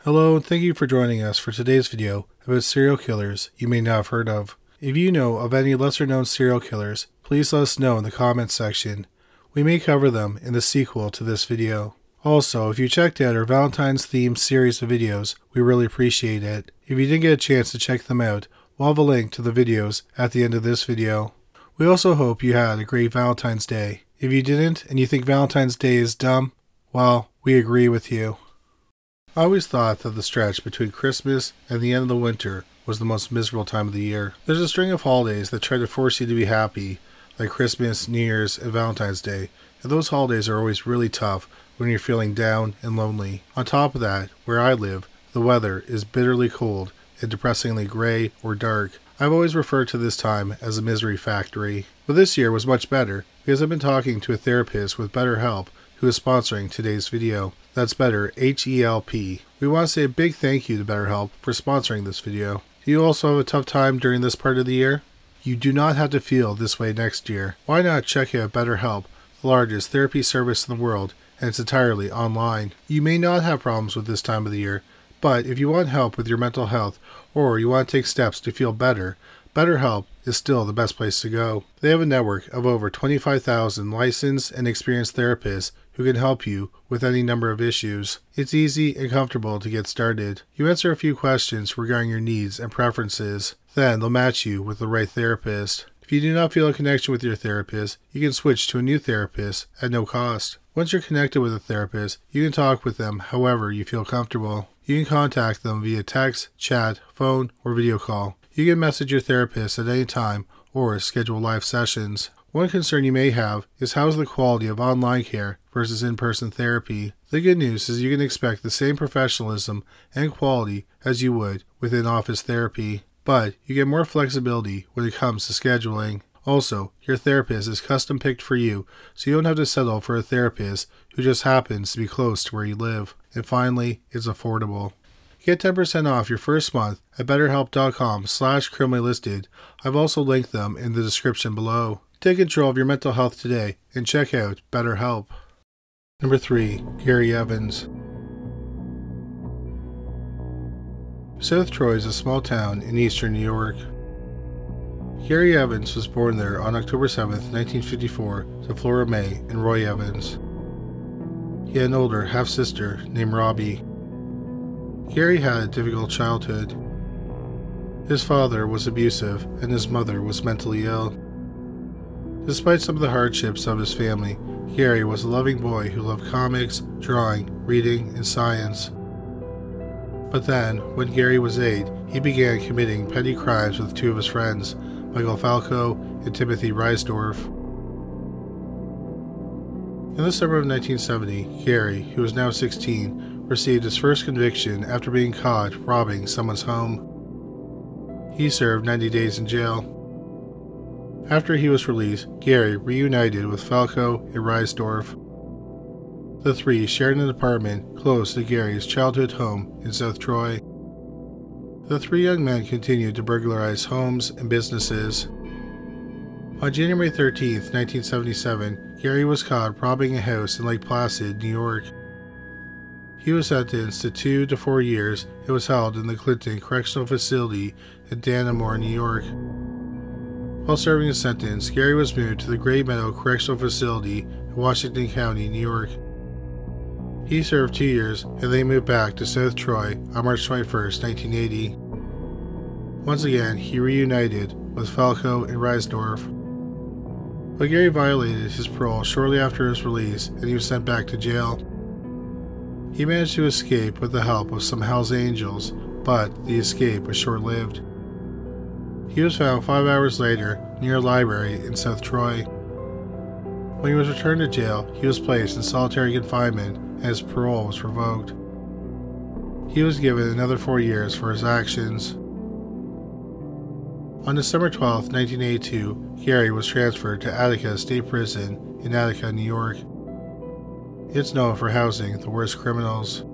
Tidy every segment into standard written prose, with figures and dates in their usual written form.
Hello and thank you for joining us for today's video about serial killers you may not have heard of. If you know of any lesser known serial killers, please let us know in the comments section. We may cover them in the sequel to this video. Also, if you checked out our Valentine's themed series of videos, we really appreciate it. If you didn't get a chance to check them out, we'll have a link to the videos at the end of this video. We also hope you had a great Valentine's Day. If you didn't and you think Valentine's Day is dumb, well, we agree with you. I always thought that the stretch between Christmas and the end of the winter was the most miserable time of the year. There's a string of holidays that try to force you to be happy, like Christmas, New Year's, and Valentine's Day, and those holidays are always really tough when you're feeling down and lonely. On top of that, where I live, the weather is bitterly cold and depressingly gray or dark. I've always referred to this time as a misery factory. But this year was much better because I've been talking to a therapist with BetterHelp who is sponsoring today's video. That's Better, H-E-L-P. We want to say a big thank you to BetterHelp for sponsoring this video. Do you also have a tough time during this part of the year? You do not have to feel this way next year. Why not check out BetterHelp, the largest therapy service in the world, and it's entirely online. You may not have problems with this time of the year, but if you want help with your mental health or you want to take steps to feel better, BetterHelp is still the best place to go. They have a network of over 25,000 licensed and experienced therapists who can help you with any number of issues. It's easy and comfortable to get started. You answer a few questions regarding your needs and preferences. Then they'll match you with the right therapist. If you do not feel a connection with your therapist, you can switch to a new therapist at no cost. Once you're connected with a therapist, you can talk with them however you feel comfortable. You can contact them via text, chat, phone, or video call. You can message your therapist at any time or schedule live sessions. One concern you may have is how's the quality of online care versus in-person therapy. The good news is you can expect the same professionalism and quality as you would with in-office therapy, but you get more flexibility when it comes to scheduling. Also, your therapist is custom picked for you, so you don't have to settle for a therapist who just happens to be close to where you live. And finally, it's affordable. Get 10% off your first month at betterhelp.com/criminallylisted. I've also linked them in the description below. Take control of your mental health today and check out BetterHelp. Number 3. Gary Evans. South Troy is a small town in eastern New York. Gary Evans was born there on October 7, 1954 to Flora May and Roy Evans. He had an older half-sister named Robbie. Gary had a difficult childhood. His father was abusive and his mother was mentally ill. Despite some of the hardships of his family, Gary was a loving boy who loved comics, drawing, reading, and science. But then, when Gary was 8, he began committing petty crimes with two of his friends, Michael Falco and Timothy Reisdorf. In the summer of 1970, Gary, who was now 16, received his first conviction after being caught robbing someone's home. He served 90 days in jail. After he was released, Gary reunited with Falco and Reisdorf. The three shared an apartment close to Gary's childhood home in South Troy. The three young men continued to burglarize homes and businesses. On January 13, 1977, Gary was caught robbing a house in Lake Placid, New York. He was sentenced to 2 to 4 years and was held in the Clinton Correctional Facility in Dannemore, New York. While serving his sentence, Gary was moved to the Gray Meadow Correctional Facility in Washington County, New York. He served 2 years and then moved back to South Troy on March 21, 1980. Once again, he reunited with Falco and Reisdorf. But Gary violated his parole shortly after his release and he was sent back to jail. He managed to escape with the help of some Hells Angels, but the escape was short-lived. He was found 5 hours later near a library in South Troy. When he was returned to jail, he was placed in solitary confinement and his parole was revoked. He was given another 4 years for his actions. On December 12, 1982, Gary was transferred to Attica State Prison in Attica, New York. It's known for housing the worst criminals.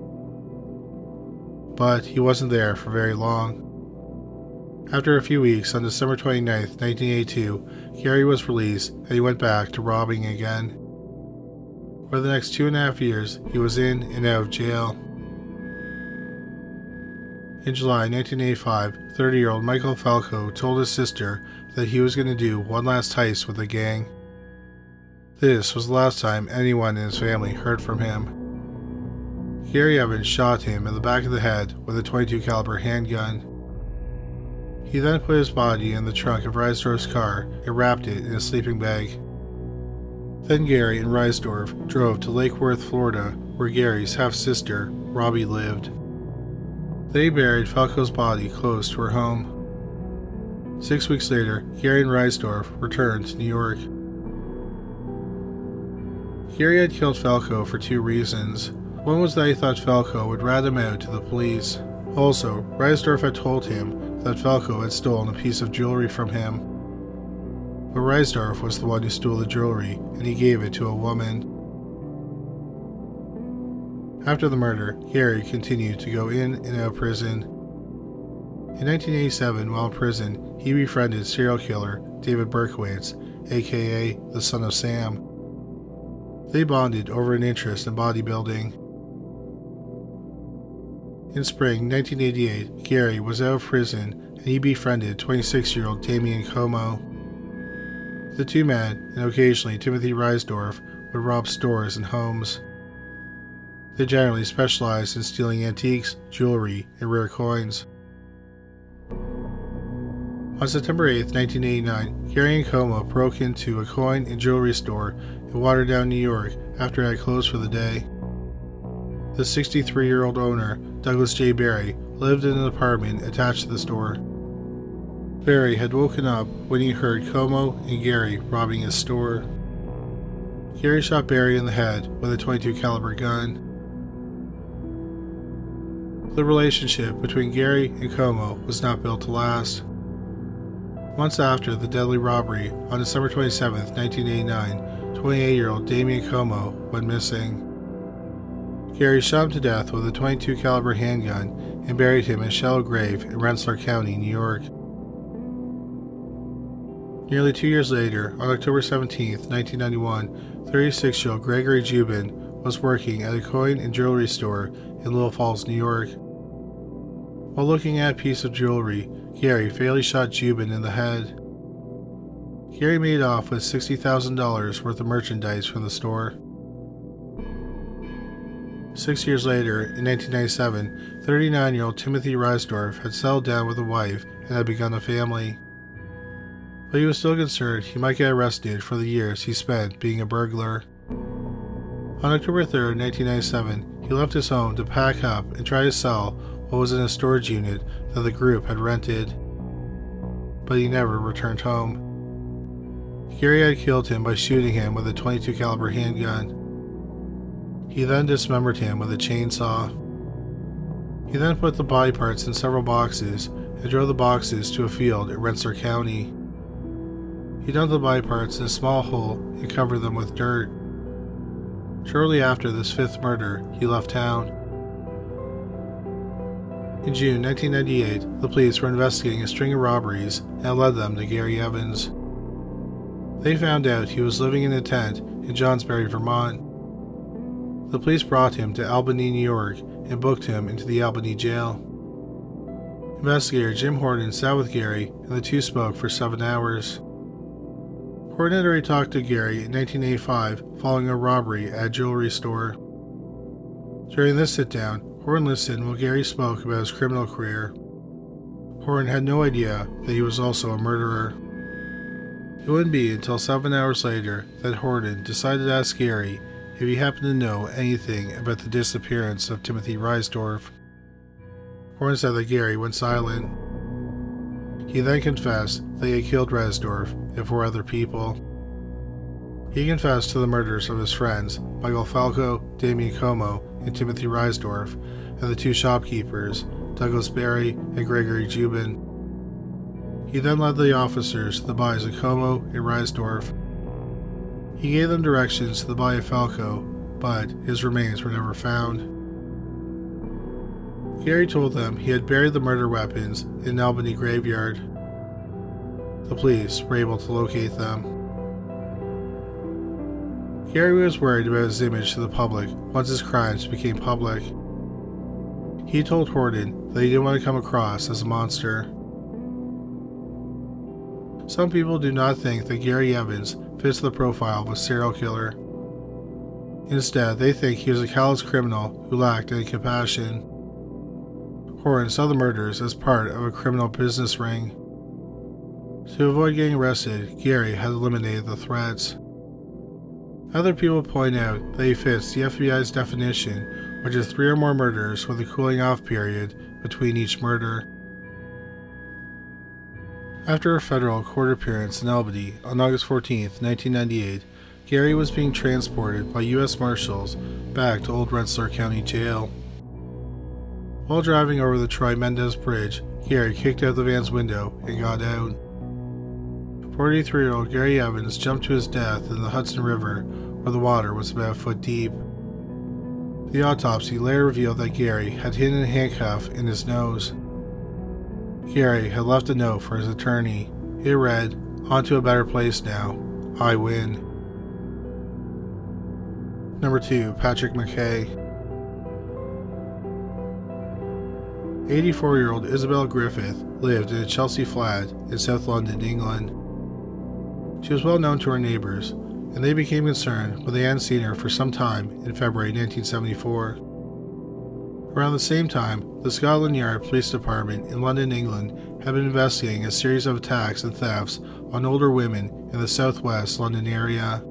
But he wasn't there for very long. After a few weeks, on December 29, 1982, Kearney was released and he went back to robbing again. For the next 2.5 years, he was in and out of jail. In July 1985, 30-year-old Michael Falco told his sister that he was going to do one last heist with the gang. This was the last time anyone in his family heard from him. Gary Evans shot him in the back of the head with a .22 caliber handgun. He then put his body in the trunk of Reisdorf's car and wrapped it in a sleeping bag. Then Gary and Reisdorf drove to Lake Worth, Florida, where Gary's half-sister, Robbie, lived. They buried Falco's body close to her home. 6 weeks later, Gary and Reisdorf returned to New York. Gary had killed Falco for two reasons. One was that he thought Falco would rat him out to the police. Also, Reisdorf had told him that Falco had stolen a piece of jewelry from him. But Reisdorf was the one who stole the jewelry, and he gave it to a woman. After the murder, Gary continued to go in and out of prison. In 1987, while in prison, he befriended serial killer David Berkowitz, aka the Son of Sam. They bonded over an interest in bodybuilding. In spring 1988, Gary was out of prison and he befriended 26-year-old Damien Como. The two met, and occasionally Timothy Reisdorf would rob stores and homes. They generally specialized in stealing antiques, jewelry, and rare coins. On September 8, 1989, Gary and Como broke into a coin and jewelry store in Watertown, New York after it had closed for the day. The 63-year-old owner, Douglas J. Berry, lived in an apartment attached to the store. Berry had woken up when he heard Como and Gary robbing his store. Gary shot Berry in the head with a .22 caliber gun. The relationship between Gary and Como was not built to last. Months after the deadly robbery, on December 27, 1989, 28-year-old Damien Como went missing. Gary shot him to death with a .22 caliber handgun and buried him in a shallow grave in Rensselaer County, New York. Nearly 2 years later, on October 17, 1991, 36-year-old Gregory Jubin was working at a coin and jewelry store in Little Falls, New York. While looking at a piece of jewelry, Gary fatally shot Jubin in the head. Gary made off with $60,000 worth of merchandise from the store. 6 years later, in 1997, 39-year-old Timothy Reisdorf had settled down with a wife and had begun a family. But he was still concerned he might get arrested for the years he spent being a burglar. On October 3, 1997, he left his home to pack up and try to sell what was in a storage unit that the group had rented. But he never returned home. Gary had killed him by shooting him with a .22 caliber handgun. He then dismembered him with a chainsaw. He then put the body parts in several boxes and drove the boxes to a field in Rensselaer County. He dumped the body parts in a small hole and covered them with dirt. Shortly after this fifth murder, he left town. In June 1998, the police were investigating a string of robberies and led them to Gary Evans. They found out he was living in a tent in Johnsbury, Vermont. The police brought him to Albany, New York, and booked him into the Albany jail. Investigator Jim Horton sat with Gary, and the two spoke for 7 hours. Horton had already talked to Gary in 1985 following a robbery at a jewelry store. During this sit-down, Horton listened while Gary spoke about his criminal career. Horton had no idea that he was also a murderer. It wouldn't be until 7 hours later that Horton decided to ask Gary if he happened to know anything about the disappearance of Timothy Reisdorf. Horton said that Gary went silent. He then confessed that he had killed Reisdorf and 4 other people. He confessed to the murders of his friends, Michael Falco, Damien Como, and Timothy Reisdorf, and the 2 shopkeepers, Douglas Berry and Gregory Jubin. He then led the officers to the bodies of Como and Reisdorf. He gave them directions to the body of Falco, but his remains were never found. Gary told them he had buried the murder weapons in an Albany graveyard. The police were able to locate them. Gary was worried about his image to the public once his crimes became public. He told Horton that he didn't want to come across as a monster. Some people do not think that Gary Evans fits the profile of a serial killer. Instead, they think he was a callous criminal who lacked any compassion. Horton saw the murders as part of a criminal business ring. To avoid getting arrested, Gary had eliminated the threats. Other people point out that he fits the FBI's definition, which is 3 or more murders with a cooling off period between each murder. After a federal court appearance in Albany on August 14, 1998, Gary was being transported by U.S. Marshals back to Old Rensselaer County Jail. While driving over the Troy Mendez Bridge, Gary kicked out the van's window and got out. 43-year-old Gary Evans jumped to his death in the Hudson River, where the water was about a foot deep. The autopsy later revealed that Gary had hidden a handcuff in his nose. Gary had left a note for his attorney. It read, "On to a better place now. I win." Number 2. Patrick MacKay. 84-year-old Isabel Griffith lived in a Chelsea flat in South London, England. She was well known to her neighbors, and they became concerned when they hadn't seen her for some time in February 1974. Around the same time, the Scotland Yard Police Department in London, England had been investigating a series of attacks and thefts on older women in the southwest London area.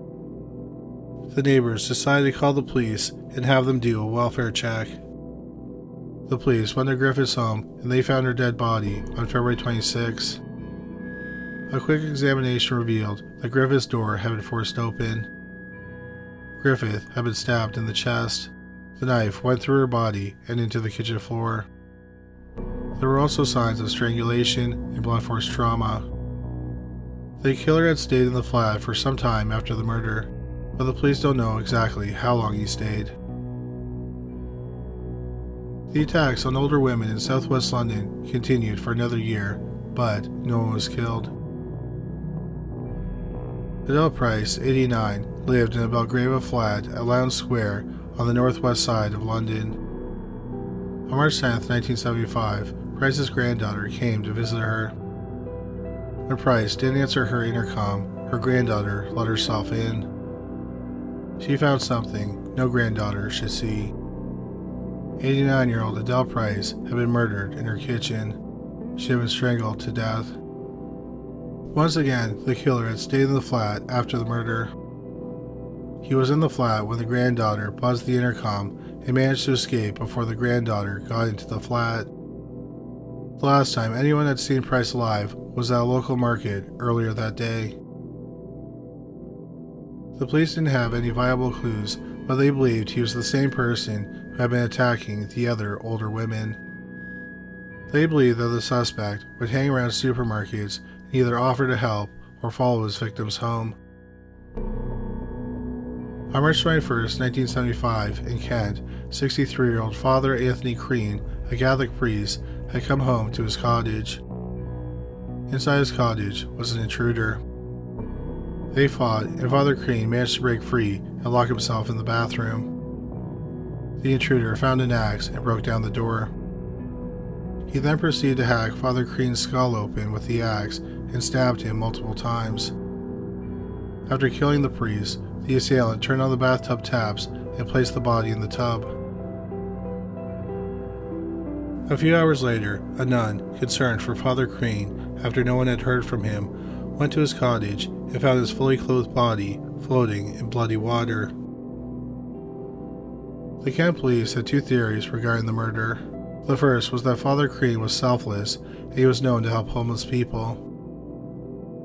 The neighbors decided to call the police and have them do a welfare check. The police went to Griffith's home and they found her dead body on February 26. A quick examination revealed that Griffith's door had been forced open. Griffith had been stabbed in the chest. The knife went through her body and into the kitchen floor. There were also signs of strangulation and blunt force trauma. The killer had stayed in the flat for some time after the murder, but the police don't know exactly how long he stayed. The attacks on older women in southwest London continued for another year, but no one was killed. Adele Price, 89, lived in a Belgrave flat at Lowndes Square on the northwest side of London. On March 10, 1975, Price's granddaughter came to visit her. When Price didn't answer her intercom, her granddaughter let herself in. She found something no granddaughter should see. 89-year-old Adele Price had been murdered in her kitchen. She had been strangled to death. Once again, the killer had stayed in the flat after the murder. He was in the flat when the granddaughter buzzed the intercom and managed to escape before the granddaughter got into the flat. The last time anyone had seen Price alive was at a local market earlier that day. The police didn't have any viable clues, but they believed he was the same person who had been attacking the other older women. They believed that the suspect would hang around supermarkets and either offer to help or follow his victims home. On March 21, 1975, in Kent, 63-year-old Father Anthony Crean, a Catholic priest, had come home to his cottage. Inside his cottage was an intruder. They fought, and Father Crean managed to break free and lock himself in the bathroom. The intruder found an axe and broke down the door. He then proceeded to hack Father Crean's skull open with the axe and stabbed him multiple times. After killing the priest, the assailant turned on the bathtub taps and placed the body in the tub. A few hours later, a nun, concerned for Father Crean after no one had heard from him, went to his cottage and found his fully clothed body floating in bloody water. The Kent police had two theories regarding the murder. The first was that Father Crean was selfless and he was known to help homeless people.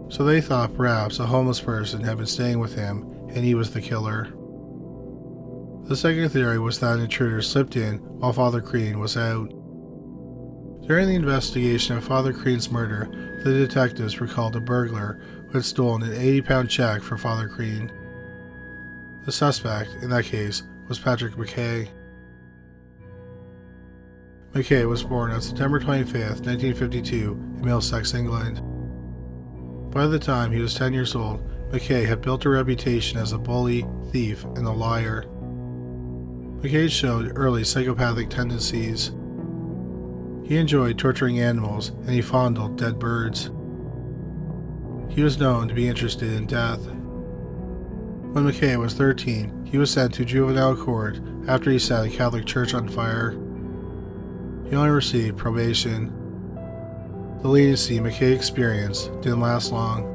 So they thought perhaps a homeless person had been staying with him and he was the killer. The second theory was that an intruder slipped in while Father Crean was out. During the investigation of Father Crean's murder, the detectives recalled a burglar who had stolen an 80-pound check from Father Crean. The suspect, in that case, was Patrick MacKay. MacKay was born on September 25, 1952, in Middlesex, England. By the time he was 10 years old, MacKay had built a reputation as a bully, thief, and a liar. MacKay showed early psychopathic tendencies. He enjoyed torturing animals and he fondled dead birds. He was known to be interested in death. When MacKay was 13, he was sent to juvenile court after he set a Catholic church on fire. He only received probation. The leniency MacKay experienced didn't last long.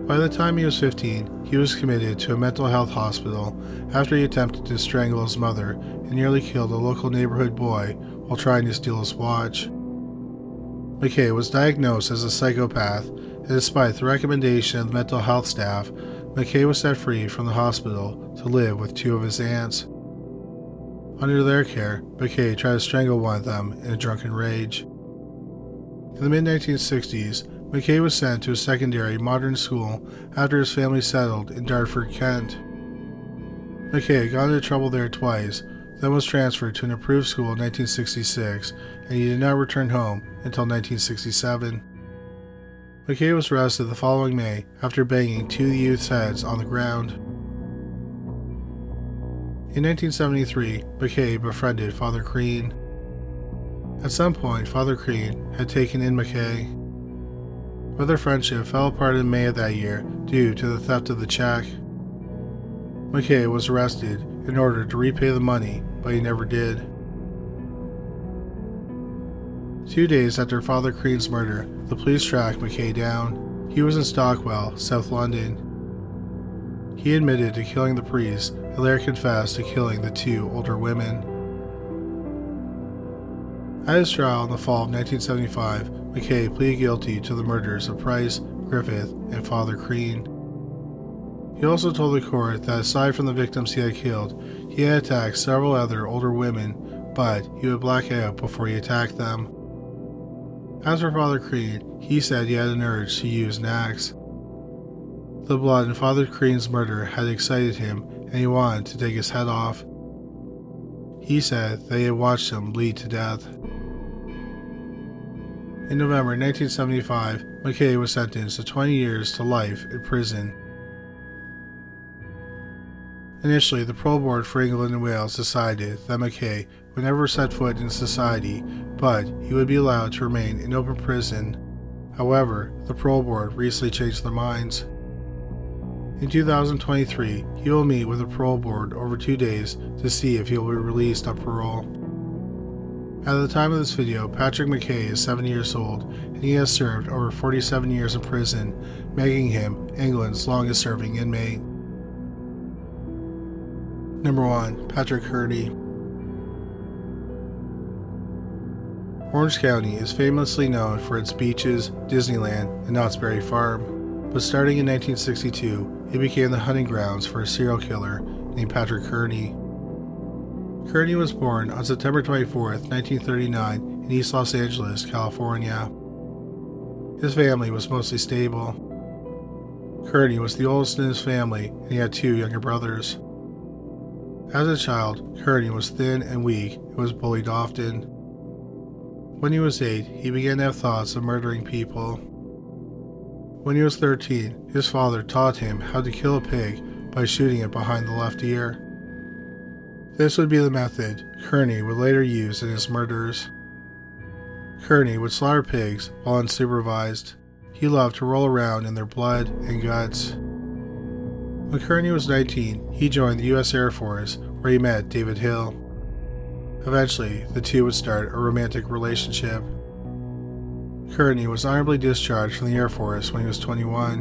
By the time he was 15, he was committed to a mental health hospital after he attempted to strangle his mother and nearly killed a local neighborhood boy while trying to steal his watch. MacKay was diagnosed as a psychopath, and despite the recommendation of the mental health staff, MacKay was set free from the hospital to live with 2 of his aunts. Under their care, MacKay tried to strangle one of them in a drunken rage. In the mid-1960s, MacKay was sent to a secondary modern school after his family settled in Dartford, Kent. MacKay got into trouble there twice, then was transferred to an approved school in 1966, and he did not return home until 1967. MacKay was arrested the following May after banging 2 youths' heads on the ground. In 1973, MacKay befriended Father Kearney. At some point, Father Kearney had taken in MacKay, but their friendship fell apart in May of that year due to the theft of the check. MacKay was arrested in order to repay the money, but he never did. 2 days after Father Kearney's murder, the police tracked MacKay down. He was in Stockwell, South London. He admitted to killing the priest and later confessed to killing the 2 older women. At his trial in the fall of 1975, MacKay pleaded guilty to the murders of Price, Griffith, and Father Kearney. He also told the court that aside from the victims he had killed, he had attacked several other older women, but he would black out before he attacked them. As for Father Kearney, he said he had an urge to use an axe. The blood in Father Kearney's murder had excited him, and he wanted to take his head off. He said that he had watched him bleed to death. In November 1975, MacKay was sentenced to 20 years to life in prison. Initially, the Parole Board for England and Wales decided that MacKay would never set foot in society, but he would be allowed to remain in open prison. However, the Parole Board recently changed their minds. In 2023, he will meet with the Parole Board over 2 days to see if he will be released on parole. At the time of this video, Patrick MacKay is 70 years old, and he has served over 47 years in prison, making him England's longest serving inmate. Number 1. Patrick Kearney. Orange County is famously known for its beaches, Disneyland, and Knott's Berry Farm, but starting in 1962, it became the hunting grounds for a serial killer named Patrick Kearney. Kearney was born on September 24, 1939 in East Los Angeles, California. His family was mostly stable. Kearney was the oldest in his family, and he had 2 younger brothers. As a child, Kearney was thin and weak and was bullied often. When he was 8, he began to have thoughts of murdering people. When he was 13, his father taught him how to kill a pig by shooting it behind the left ear. This would be the method Kearney would later use in his murders. Kearney would slaughter pigs while unsupervised. He loved to roll around in their blood and guts. When Kearney was 19, he joined the U.S. Air Force, where he met David Hill. Eventually, the two would start a romantic relationship. Kearney was honorably discharged from the Air Force when he was 21.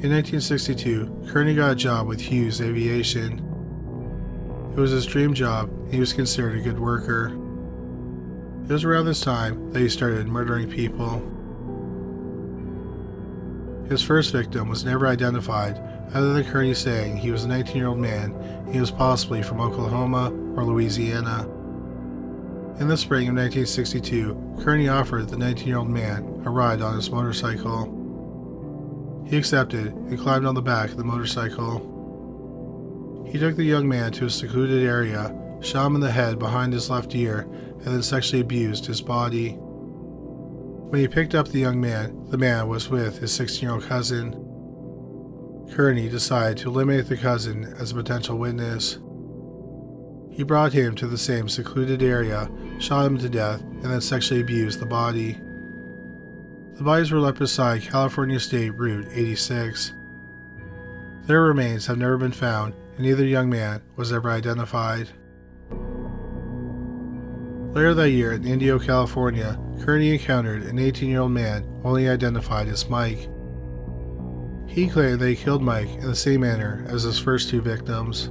In 1962, Kearney got a job with Hughes Aviation. It was his dream job, and he was considered a good worker. It was around this time that he started murdering people. His first victim was never identified, other than Kearney saying he was a 19-year-old man and he was possibly from Oklahoma or Louisiana. In the spring of 1962, Kearney offered the 19-year-old man a ride on his motorcycle. He accepted and climbed on the back of the motorcycle. He took the young man to a secluded area, shot him in the head behind his left ear, and then sexually abused his body. When he picked up the young man, the man was with his 16-year-old cousin. Kearney decided to eliminate the cousin as a potential witness. He brought him to the same secluded area shot him to death, and then sexually abused the body. The bodies were left beside California State Route 86. Their remains have never been found, and neither young man was ever identified. Later that year in Indio, California, Kearney encountered an 18-year-old man only identified as Mike. He claimed that he killed Mike in the same manner as his first two victims.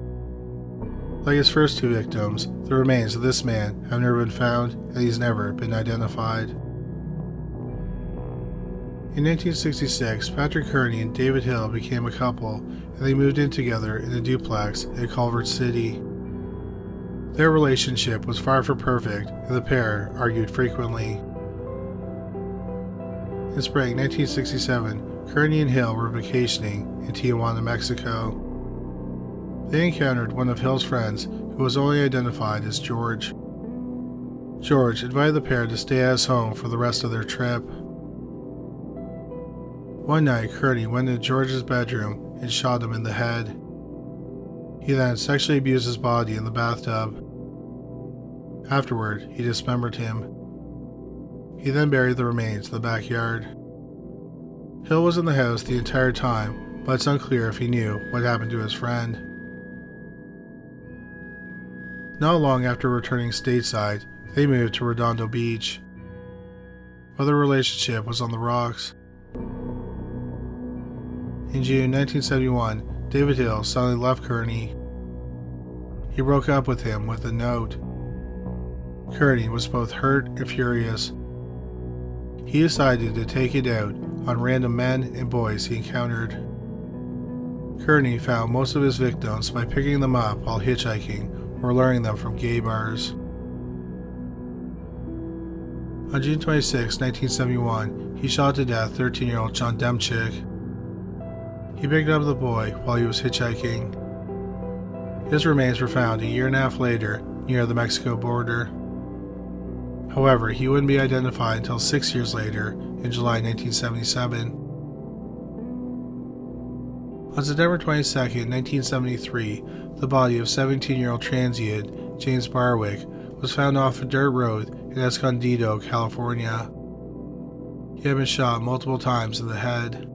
Like his first two victims, the remains of this man have never been found, and he's never been identified. In 1966, Patrick Kearney and David Hill became a couple, and they moved in together in a duplex in Culver City. Their relationship was far from perfect, and the pair argued frequently. In spring 1967, Kearney and Hill were vacationing in Tijuana, Mexico. They encountered one of Hill's friends, who was only identified as George. George invited the pair to stay at his home for the rest of their trip. One night, Kearney went into George's bedroom and shot him in the head. He then sexually abused his body in the bathtub. Afterward, he dismembered him. He then buried the remains in the backyard. Hill was in the house the entire time, but it's unclear if he knew what happened to his friend. Not long after returning stateside, they moved to Redondo Beach, but their relationship was on the rocks. In June 1971, David Hill suddenly left Kearney. He broke up with him with a note. Kearney was both hurt and furious. He decided to take it out on random men and boys he encountered. Kearney found most of his victims by picking them up while hitchhiking or luring them from gay bars. On June 26, 1971, he shot to death 13-year-old John Demchick. He picked up the boy while he was hitchhiking. His remains were found a year and a half later near the Mexico border. However, he wouldn't be identified until 6 years later, in July 1977. On September 22, 1973, the body of 17-year-old transient James Barwick was found off a dirt road in Escondido, California. He had been shot multiple times in the head.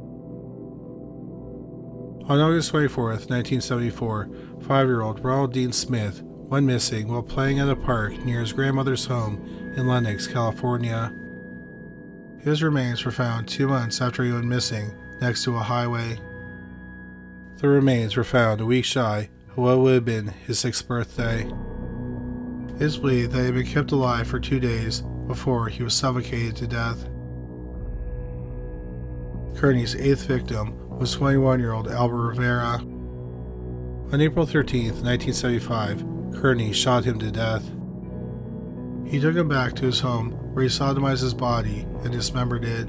On August 24, 1974, 5-year-old Ronald Dean Smith went missing while playing at a park near his grandmother's home in Lenox, California. His remains were found 2 months after he went missing next to a highway. The remains were found a week shy of what would have been his 6th birthday. It is believed that he had been kept alive for 2 days before he was suffocated to death. Kearney's 8th victim was 21-year-old Albert Rivera. On April 13, 1975, Kearney shot him to death. He took him back to his home where he sodomized his body and dismembered it.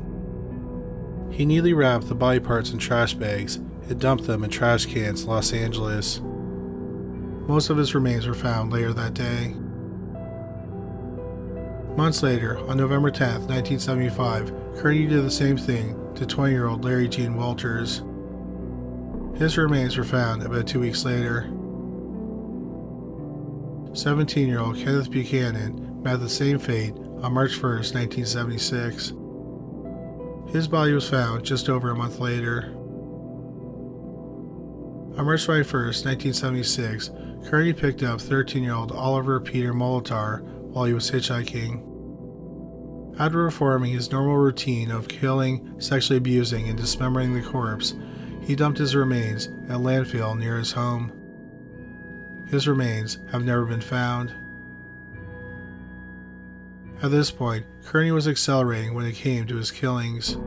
He neatly wrapped the body parts in trash bags and dumped them in trash cans in Los Angeles. Most of his remains were found later that day. Months later, on November 10, 1975, Kearney did the same thing to 20-year-old Larry Gene Walters. His remains were found about 2 weeks later. 17-year-old Kenneth Buchanan met the same fate on March 1, 1976. His body was found just over a month later. On March 21, 1976, Kearney picked up 13-year-old Oliver Peter Molitor while he was hitchhiking. After performing his normal routine of killing, sexually abusing, and dismembering the corpse, he dumped his remains at a landfill near his home. His remains have never been found. At this point, Kearney was accelerating when it came to his killings.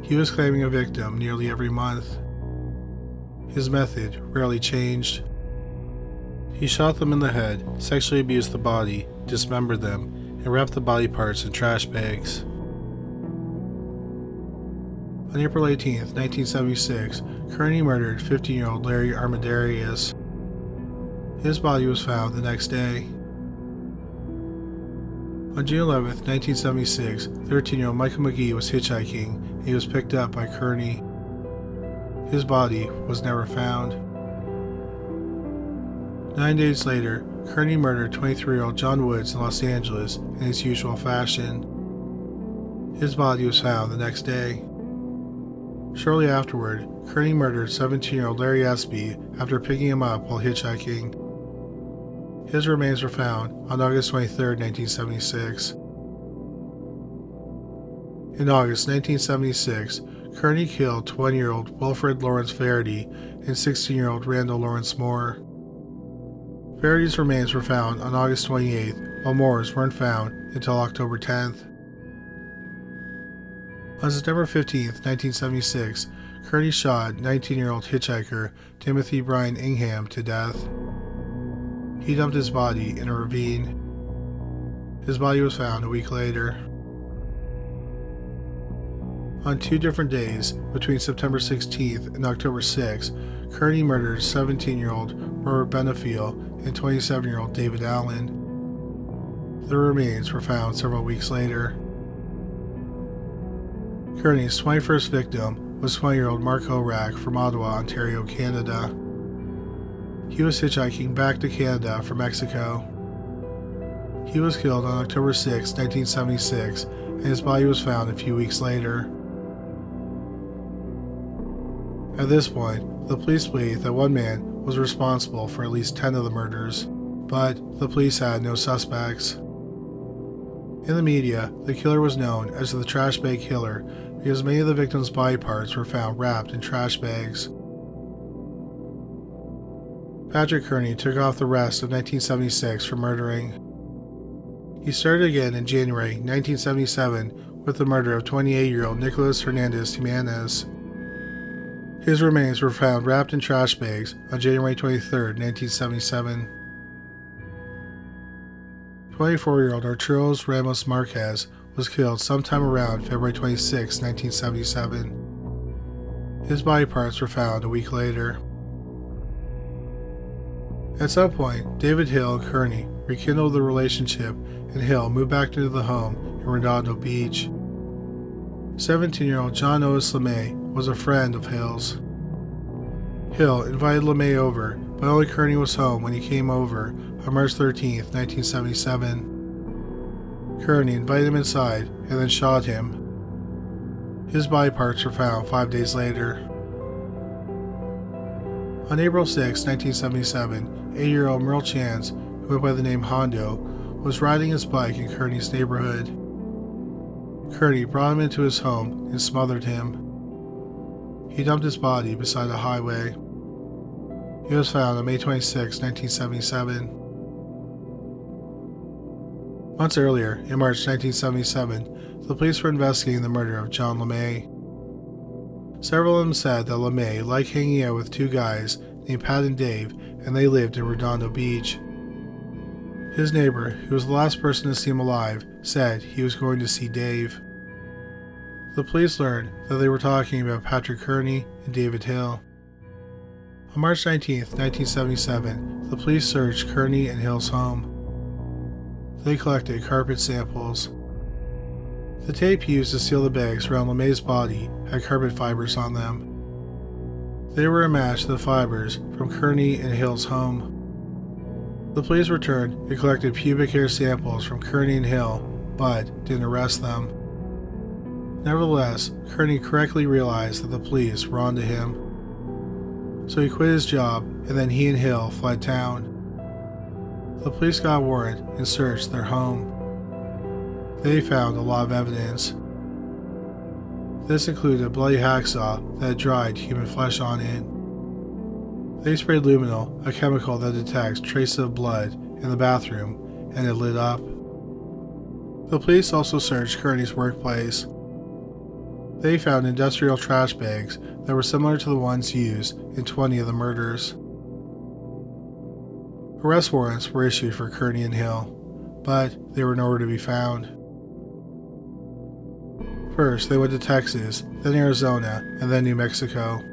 He was claiming a victim nearly every month. His method rarely changed. He shot them in the head, sexually abused the body, dismembered them, and wrapped the body parts in trash bags. On April 18, 1976, Kearney murdered 15-year-old Larry Armendariz. His body was found the next day. On June 11, 1976, 13-year-old Michael McGee was hitchhiking and he was picked up by Kearney. His body was never found. 9 days later, Kearney murdered 23-year-old John Woods in Los Angeles in his usual fashion. His body was found the next day. Shortly afterward, Kearney murdered 17-year-old Larry Espy after picking him up while hitchhiking. His remains were found on August 23, 1976. In August 1976, Kearney killed 20-year-old Wilfred Lawrence Verity and 16-year-old Randall Lawrence Moore. Verity's remains were found on August 28, while Moore's weren't found until October 10th. On September 15, 1976, Kearney shot 19-year-old hitchhiker Timothy Brian Ingham to death. He dumped his body in a ravine. His body was found a week later. On 2 different days, between September 16th and October 6th, Kearney murdered 17-year-old Robert Benefiel and 27-year-old David Allen. Their remains were found several weeks later. Kearney's 21st victim was 20-year-old Mark Horak from Ottawa, Ontario, Canada. He was hitchhiking back to Canada from Mexico. He was killed on October 6, 1976, and his body was found a few weeks later. At this point, the police believed that one man was responsible for at least 10 of the murders, but the police had no suspects. In the media, the killer was known as the trash bag killer because many of the victims' body parts were found wrapped in trash bags. Patrick Kearney took off the rest of 1976 for murdering. He started again in January 1977 with the murder of 28-year-old Nicholas Hernandez Jimenez. His remains were found wrapped in trash bags on January 23, 1977. 24-year-old Arturos Ramos Marquez was killed sometime around February 26, 1977. His body parts were found a week later. At some point, David Hill and Kearney rekindled the relationship, and Hill moved back into the home in Redondo Beach. 17-year-old John Otis LeMay was a friend of Hill's. Hill invited LeMay over, but only Kearney was home when he came over on March 13, 1977. Kearney invited him inside and then shot him. His body parts were found 5 days later. On April 6, 1977, 8-year-old Merle Chance, who went by the name Hondo, was riding his bike in Kearney's neighborhood. Kearney brought him into his home and smothered him. He dumped his body beside a highway. He was found on May 26, 1977. Months earlier, in March 1977, the police were investigating the murder of John LeMay. Several of them said that LeMay liked hanging out with 2 guys named Pat and Dave, and they lived in Redondo Beach. His neighbor, who was the last person to see him alive, said he was going to see Dave. The police learned that they were talking about Patrick Kearney and David Hill. On March 19, 1977, the police searched Kearney and Hill's home. They collected carpet samples. The tape used to seal the bags around LeMay's body had carpet fibers on them. They were a match to the fibers from Kearney and Hill's home. The police returned and collected pubic hair samples from Kearney and Hill, but didn't arrest them. Nevertheless, Kearney correctly realized that the police were onto him. So he quit his job, and then he and Hill fled town. The police got a warrant and searched their home. They found a lot of evidence. This included a bloody hacksaw that had dried human flesh on it. They sprayed luminol, a chemical that detects traces of blood, in the bathroom, and it lit up. The police also searched Kearney's workplace. They found industrial trash bags that were similar to the ones used in 20 of the murders. Arrest warrants were issued for Kearney and Hill, but they were nowhere to be found. First, they went to Texas, then Arizona, and then New Mexico.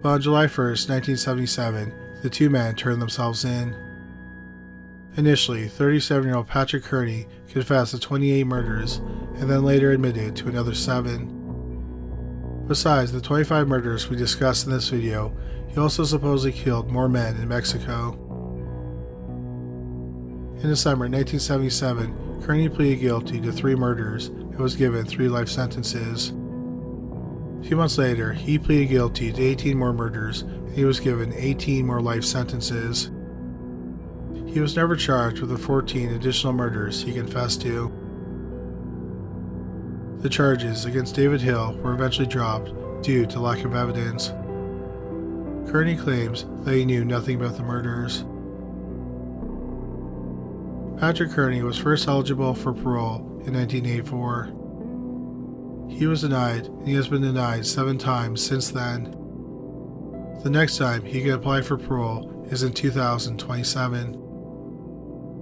But on July 1st, 1977, the 2 men turned themselves in. Initially, 37-year-old Patrick Kearney confessed to 28 murders and then later admitted to another 7. Besides the 25 murders we discussed in this video, he also supposedly killed more men in Mexico. In December 1977, Kearney pleaded guilty to 3 murders and was given 3 life sentences. A few months later, he pleaded guilty to 18 more murders and he was given 18 more life sentences. He was never charged with the 14 additional murders he confessed to. The charges against David Hill were eventually dropped due to lack of evidence. Kearney claims that he knew nothing about the murders. Patrick Kearney was first eligible for parole in 1984. He was denied, and he has been denied 7 times since then. The next time he can apply for parole is in 2027.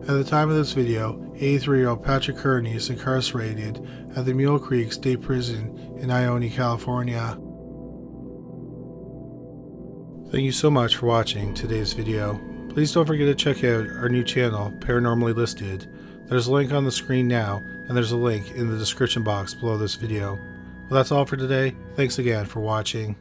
At the time of this video, 83-year-old Patrick Kearney is incarcerated at the Mule Creek State Prison in Ione, California. Thank you so much for watching today's video. Please don't forget to check out our new channel, Paranormally Listed. There's a link on the screen now, and there's a link in the description box below this video. Well, that's all for today. Thanks again for watching.